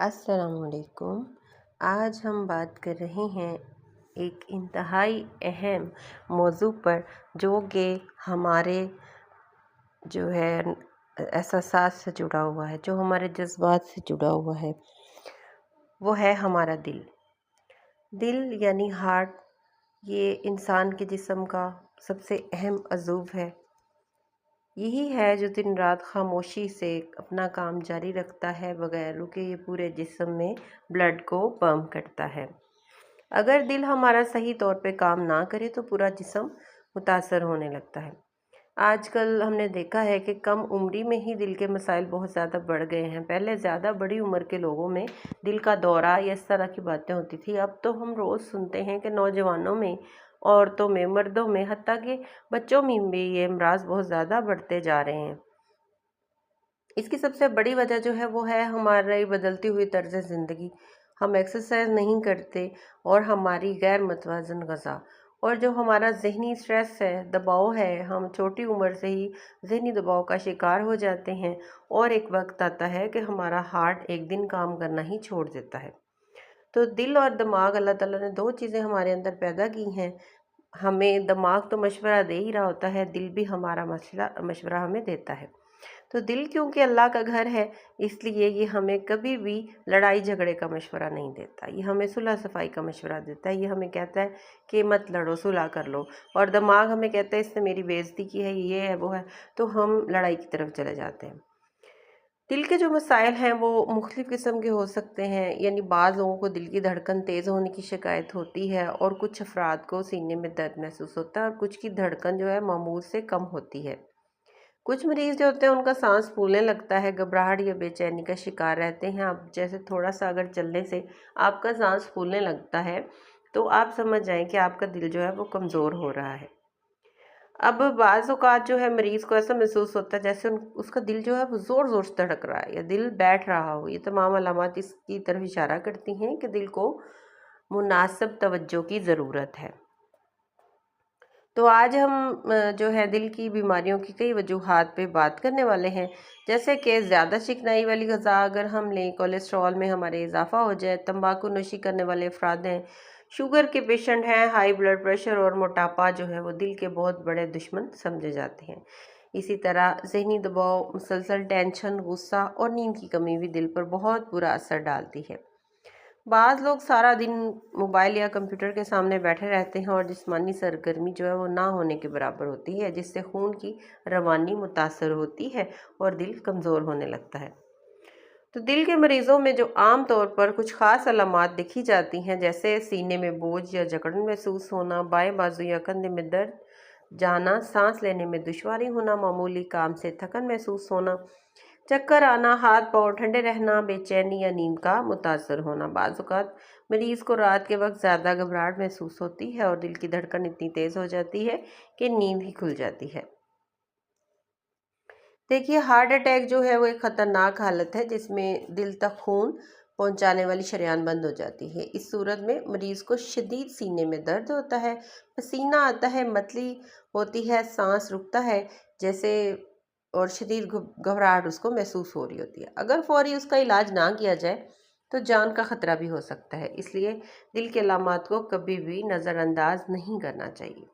अस्सलामुअलैकुम। आज हम बात कर रहे हैं एक इंतहाई अहम मौजू पर, जो कि हमारे जो है एहसासात से जुड़ा हुआ है, जो हमारे जज्बात से जुड़ा हुआ है। वो है हमारा दिल। दिल यानी हार्ट, ये इंसान के जिस्म का सबसे अहम अज़ूव है। यही है जो दिन रात खामोशी से अपना काम जारी रखता है, बगैर रुके ये पूरे जिस्म में ब्लड को पंप करता है। अगर दिल हमारा सही तौर पे काम ना करे तो पूरा जिस्म मुतासर होने लगता है। आजकल हमने देखा है कि कम उम्री में ही दिल के मसाइल बहुत ज़्यादा बढ़ गए हैं। पहले ज़्यादा बड़ी उम्र के लोगों में दिल का दौरा या इस तरह की बातें होती थी। अब तो हम रोज़ सुनते हैं कि नौजवानों में, औरतों में, मर्दों में, हत्ता कि बच्चों में भी ये अमराज बहुत ज़्यादा बढ़ते जा रहे हैं। इसकी सबसे बड़ी वजह जो है वो है हमारी बदलती हुई तर्ज ज़िंदगी। हम एक्सरसाइज नहीं करते और हमारी गैर मतवाज़न ग़ज़ा, और जो हमारा ज़हनी स्ट्रेस है, दबाव है, हम छोटी उम्र से ही ज़हनी दबाव का शिकार हो जाते हैं। और एक वक्त आता है कि हमारा हार्ट एक दिन काम करना ही छोड़ देता है। तो दिल और दिमाग, अल्लाह ताला ने दो चीज़ें हमारे अंदर पैदा की हैं। हमें दिमाग तो मशवरा दे ही रहा होता है, दिल भी हमारा मशवरा हमें देता है। तो दिल क्योंकि अल्लाह का घर है, इसलिए ये हमें कभी भी लड़ाई झगड़े का मशवरा नहीं देता। ये हमें सुलह सफाई का मशवरा देता है। ये हमें कहता है कि मत लड़ो, सुलह कर लो। और दिमाग हमें कहता है इसने मेरी बेइज्जती की है, ये है, वो है, तो हम लड़ाई की तरफ चले जाते हैं। दिल के जो मसाइल हैं वो मुख्तलिफ़ किस्म के हो सकते हैं। यानी बाज़ लोगों को दिल की धड़कन तेज़ होने की शिकायत होती है, और कुछ अफराद को सीने में दर्द महसूस होता है, और कुछ की धड़कन जो है मामूल से कम होती है। कुछ मरीज़ जो होते हैं उनका सांस फूलने लगता है, घबराहट या बेचैनी का शिकार रहते हैं। आप जैसे थोड़ा सा अगर चलने से आपका सांस फूलने लगता है, तो आप समझ जाएं कि आपका दिल जो है वो कमज़ोर हो रहा है। अब बाज़ औक़ात जो है मरीज़ को ऐसा महसूस होता है जैसे उसका दिल जो है वो ज़ोर-ज़ोर से धड़क रहा है या दिल बैठ रहा हो। ये तमाम अलामात इसकी तरफ इशारा करती हैं कि दिल को मुनासिब तवज्जो की ज़रूरत है। तो आज हम जो है दिल की बीमारियों की कई वजूहात पे बात करने वाले हैं। जैसे कि ज़्यादा चिकनाई वाली ग़िज़ा अगर हम लें, कोलेस्ट्रॉल में हमारे इजाफ़ा हो जाए, तंबाकू नोशी करने वाले अफराद हैं, शुगर के पेशेंट हैं, हाई ब्लड प्रेशर और मोटापा जो है वो दिल के बहुत बड़े दुश्मन समझे जाते हैं। इसी तरह ज़हनी दबाव, मुसलसल टेंशन, गुस्सा और नींद की कमी भी दिल पर बहुत बुरा असर डालती है। बाज़ लोग सारा दिन मोबाइल या कंप्यूटर के सामने बैठे रहते हैं और जिस्मानी सरगर्मी जो है वो ना होने के बराबर होती है, जिससे खून की रवानी मुतासर होती है और दिल कमज़ोर होने लगता है। तो दिल के मरीज़ों में जो आम तौर पर कुछ ख़ास अलामात दिखी जाती हैं, जैसे सीने में बोझ या जकड़न महसूस होना, बाएं बाजू या कंधे में दर्द जाना, सांस लेने में दुश्वारी होना, मामूली काम से थकन महसूस होना, चक्कर आना, हाथ पाँव ठंडे रहना, बेचैनी या नींद का मुतासर होना। बाज़ औक़ात मरीज़ को रात के वक्त ज़्यादा घबराहट महसूस होती है और दिल की धड़कन इतनी तेज़ हो जाती है कि नींद ही खुल जाती है। देखिए, हार्ट अटैक जो है वो एक ख़तरनाक हालत है जिसमें दिल तक खून पहुंचाने वाली शरेयान बंद हो जाती है। इस सूरत में मरीज़ को शदीद सीने में दर्द होता है, पसीना आता है, मतली होती है, सांस रुकता है जैसे, और शदीद घबराहट उसको महसूस हो रही होती है। अगर फौरी उसका इलाज ना किया जाए तो जान का ख़तरा भी हो सकता है। इसलिए दिल के अलामात को कभी भी नज़रअंदाज नहीं करना चाहिए।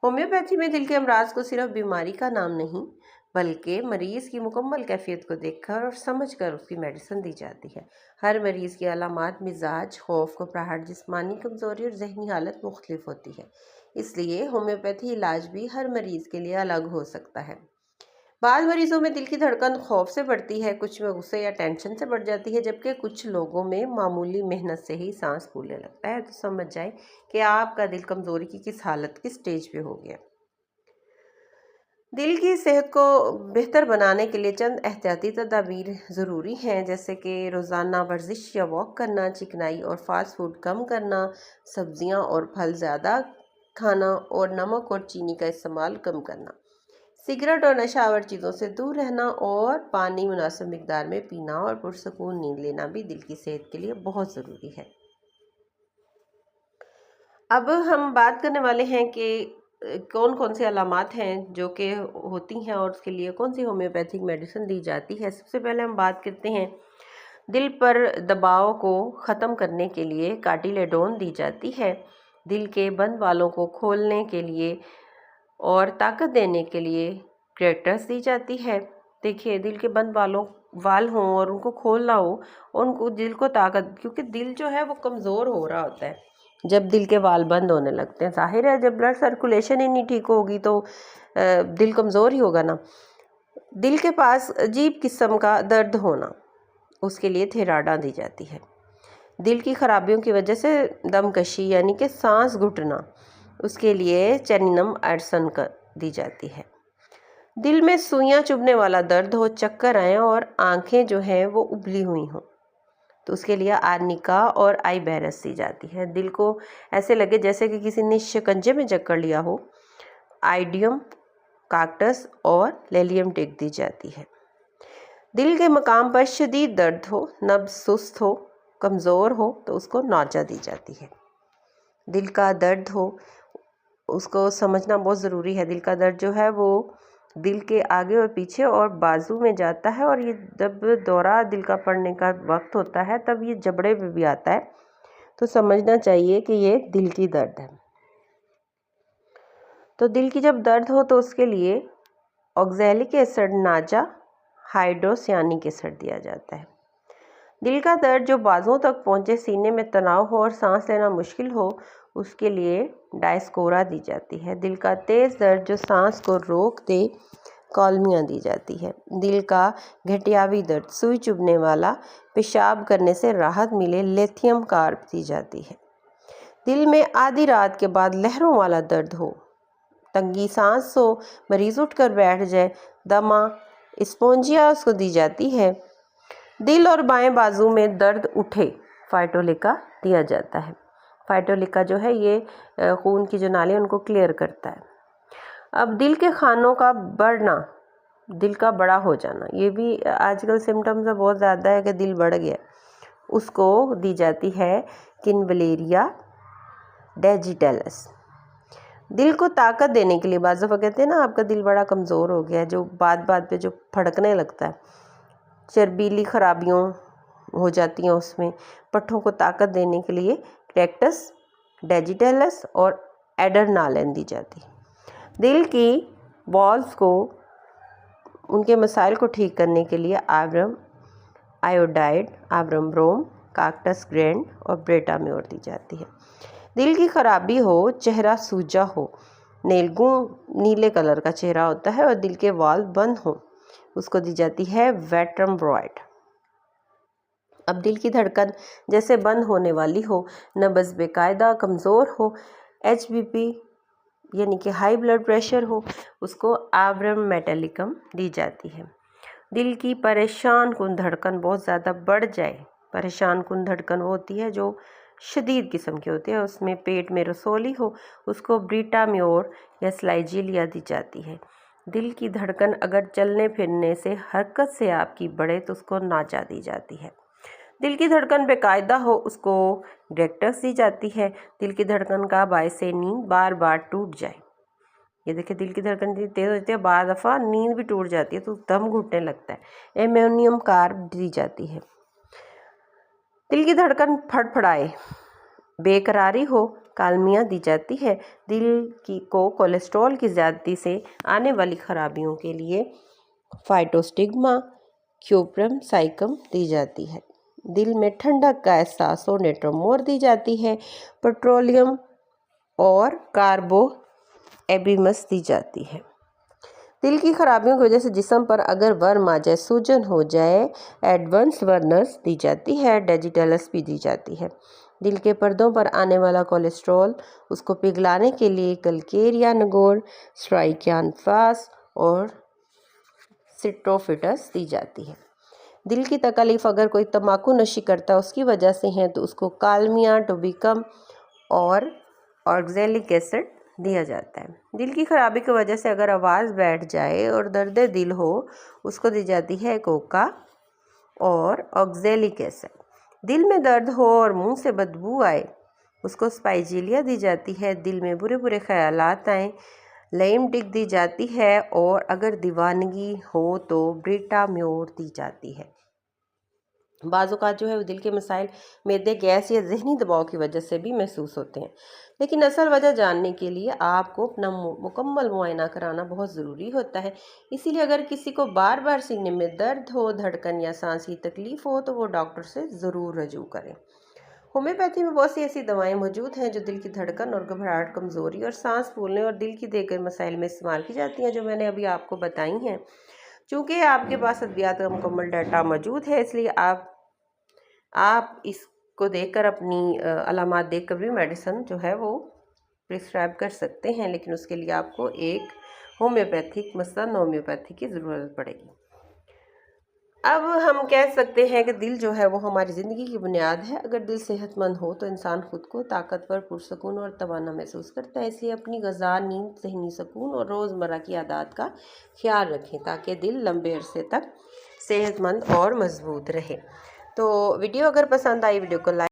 होम्योपैथी में दिल के अमराज को सिर्फ बीमारी का नाम नहीं, बल्कि मरीज़ की मुकम्मल कैफियत को देखकर और समझकर उसकी मेडिसिन दी जाती है। हर मरीज़ की अलामात, मिजाज, खौफ, घबराहट, जिस्मानी कमज़ोरी और जहनी हालत मुख्तलिफ होती है। इसलिए होम्योपैथी इलाज भी हर मरीज़ के लिए अलग हो सकता है। बाद मरीजों में दिल की धड़कन खौफ से बढ़ती है, कुछ में गुस्से या टेंशन से बढ़ जाती है, जबकि कुछ लोगों में मामूली मेहनत से ही सांस फूलने लगता है। तो समझ जाए कि आपका दिल कमज़ोरी की किस हालत, किस स्टेज पे हो गया। दिल की सेहत को बेहतर बनाने के लिए चंद एहतियाती तदाबीर ज़रूरी हैं, जैसे कि रोज़ाना वर्जिश या वॉक करना, चिकनाई और फास्ट फूड कम करना, सब्जियां और फल ज़्यादा खाना, और नमक और चीनी का इस्तेमाल कम करना, सिगरेट और नशावर चीज़ों से दूर रहना, और पानी मुनासिब मिकदार में पीना, और पुरसकून नींद लेना भी दिल की सेहत के लिए बहुत ज़रूरी है। अब हम बात करने वाले हैं कि कौन कौन से अलामात हैं जो कि होती हैं और उसके लिए कौन सी होम्योपैथिक मेडिसिन दी जाती है। सबसे पहले हम बात करते हैं दिल पर दबाव को ख़त्म करने के लिए कार्टिलेडोन दी जाती है। दिल के बंद वालों को खोलने के लिए और ताकत देने के लिए ग्रेटस दी जाती है। देखिए, दिल के बंद वाल हों और उनको खोलना हो, उनको दिल को ताकत, क्योंकि दिल जो है वो कमज़ोर हो रहा होता है जब दिल के वाल बंद होने लगते हैं। ज़ाहिर है जब ब्लड सर्कुलेशन ही नहीं ठीक होगी तो दिल कमज़ोर ही होगा ना। दिल के पास अजीब किस्म का दर्द होना, उसके लिए थिराडा दी जाती है। दिल की खराबियों की वजह से दमकशी यानी कि सांस घुटना, उसके लिए चेनिनम एडसन का दी जाती है। दिल में सुइयां चुभने वाला दर्द हो, चक्कर आए और आंखें जो हैं वो उबली हुई हों, तो उसके लिए आर्निका और आइबेरस दी जाती है। दिल को ऐसे लगे जैसे कि किसी ने शिकंजे में जकड़ लिया हो, आइडियम, काक्टस और लेलियम टिक दी जाती है। दिल के मकाम पर शदीद दर्द हो, नब्ज सुस्त हो, कमज़ोर हो, तो उसको नौजा दी जाती है। दिल का दर्द हो, उसको समझना बहुत ज़रूरी है। दिल का दर्द जो है वो दिल के आगे और पीछे और बाजू में जाता है, और ये जब दौरा दिल का पड़ने का वक्त होता है तब ये जबड़े में भी आता है, तो समझना चाहिए कि ये दिल की दर्द है। तो दिल की जब दर्द हो तो उसके लिए ऑक्सैलिक एसिड, नाजा, हाइड्रोसियानिक एसिड दिया जाता है। दिल का दर्द जो बाजुओं तक पहुँचे, सीने में तनाव हो और सांस लेना मुश्किल हो, उसके लिए डायस्कोरा दी जाती है। दिल का तेज़ दर्द जो सांस को रोक दे, कॉलमियाँ दी जाती है। दिल का घटियावी दर्द, सुई चुभने वाला, पेशाब करने से राहत मिले, लिथियम कार्ब दी जाती है। दिल में आधी रात के बाद लहरों वाला दर्द हो, तंगी सांस हो, मरीज उठकर बैठ जाए, दमा, स्पोंजिया उसको दी जाती है। दिल और बाएं बाजू में दर्द उठे, फाइटोलिका दिया जाता है। फाइटोलिका जो है ये खून की जो नाली उनको क्लियर करता है। अब दिल के खानों का बढ़ना, दिल का बड़ा हो जाना, ये भी आजकल सिम्टम्स में बहुत ज़्यादा है कि दिल बढ़ गया, उसको दी जाती है किन्वलेरिया डेजिटेलस। दिल को ताकत देने के लिए, बाज़ दफ़ा कहते हैं ना आपका दिल बड़ा कमज़ोर हो गया है, जो बात बात पे जो फड़कने लगता है, चर्बीली खराबियों हो जाती हैं उसमें, पट्ठों को ताकत देने के लिए कैक्टस, डेजिटेलस और एडरनालिन दी जाती है। दिल की वॉल्व्स को, उनके मसाइल को ठीक करने के लिए आव्रम आयोडाइड, आव्रम ब्रोम, काक्टस ग्रैंड और ब्रेटाम्योर दी जाती है। दिल की खराबी हो, चेहरा सूजा हो, नेलगू नीले कलर का चेहरा होता है और दिल के वाल्व बंद हो, उसको दी जाती है वेट्रम्ब्रॉइड। अब दिल की धड़कन जैसे बंद होने वाली हो, नब्ज़ बेकायदा कमज़ोर हो, HBP यानी कि हाई ब्लड प्रेशर हो, उसको आव्रम मेटालिकम दी जाती है। दिल की परेशान कुन धड़कन बहुत ज़्यादा बढ़ जाए, परेशान कुन धड़कन वो होती है जो शदीद किस्म की होती है, उसमें पेट में रसोली हो, उसको ब्रीटाम्योर या स्लाइजीलिया दी जाती है। दिल की धड़कन अगर चलने फिरने से, हरकत से आपकी बढ़े तो उसको नाजा दी जाती है। दिल की धड़कन बेकायदा हो, उसको ग्रेक्टस दी जाती है। दिल की धड़कन का बायस नींद बार बार टूट जाए, ये देखिए दिल की धड़कन तेज़ होती है, बार दफ़ा नींद भी टूट जाती है तो दम घुटने लगता है, एमोनियम कार्ब दी जाती है। दिल की धड़कन फड़फड़ाए, बेकरारी हो, कालमिया दी जाती है। दिल की को कोलेस्ट्रॉल की ज़्यादती से आने वाली खराबियों के लिए फाइटोस्टिग्मा, क्यूप्रम साइकम दी जाती है। दिल में ठंडक का एहसास हो, नेट्रोमोर दी जाती है। पेट्रोलियम और कार्बो एबिमस दी जाती है। दिल की खराबियों की वजह से जिस्म पर अगर वर्म आ जाए, सूजन हो जाए, एडवांस वर्नर्स दी जाती है, डेजिटेलस भी दी जाती है। दिल के पर्दों पर आने वाला कोलेस्ट्रॉल, उसको पिघलाने के लिए कलकेरिया नगोर, स्ट्राइकियान फास और सिट्रोफिटस दी जाती है। दिल की तकलीफ़ अगर कोई तम्बाकू नशी करता है उसकी वजह से है तो उसको कालमिया, टोबिकम और ऑक्सैलिक एसिड दिया जाता है। दिल की खराबी की वजह से अगर आवाज़ बैठ जाए और दर्द दिल हो, उसको दी जाती है कोका और ऑक्सैलिक एसिड। दिल में दर्द हो और मुंह से बदबू आए, उसको स्पाइजीलिया दी जाती है। दिल में बुरे बुरे ख्यालात आए, लेमटिक दी जाती है और अगर दीवानगी हो तो ब्रीटाम्योर दी जाती है। बाज़ औक़ात जो है वो दिल के मसाइल मैदे गैस या ज़हनी दबाव की वजह से भी महसूस होते हैं। लेकिन असल वजह जानने के लिए आपको अपना मुकम्मल मुआयना कराना बहुत ज़रूरी होता है। इसीलिए अगर किसी को बार बार सीने में दर्द हो, धड़कन या सांस की तकलीफ़ हो तो वो डॉक्टर से ज़रूर रजू करें। होम्योपैथी में बहुत सी ऐसी दवाएं मौजूद हैं जो दिल की धड़कन और घबराहट, कमज़ोरी और सांस फूलने और दिल की दीगर मसाइल में इस्तेमाल की जाती हैं, जो मैंने अभी आपको बताई हैं। चूँकि आपके पास अद्वियात का मुकम्मल डाटा मौजूद है, इसलिए आप इसको देखकर अपनी अलामात देखकर भी मेडिसिन जो है वो प्रिस्क्राइब कर सकते हैं, लेकिन उसके लिए आपको एक होम्योपैथिक मसलन होम्योपैथी की ज़रूरत पड़ेगी। अब हम कह सकते हैं कि दिल जो है वो हमारी ज़िंदगी की बुनियाद है। अगर दिल सेहतमंद हो तो इंसान खुद को ताकतवर, पुरसकून और तवाना महसूस करता है। इसलिए अपनी ग़िज़ा, नींद, ज़हनी सुकून और रोज़मर्रा की आदत का ख्याल रखें ताकि दिल लंबे अरसे तक सेहतमंद और मज़बूत रहे। तो वीडियो अगर पसंद आई, वीडियो को लाइक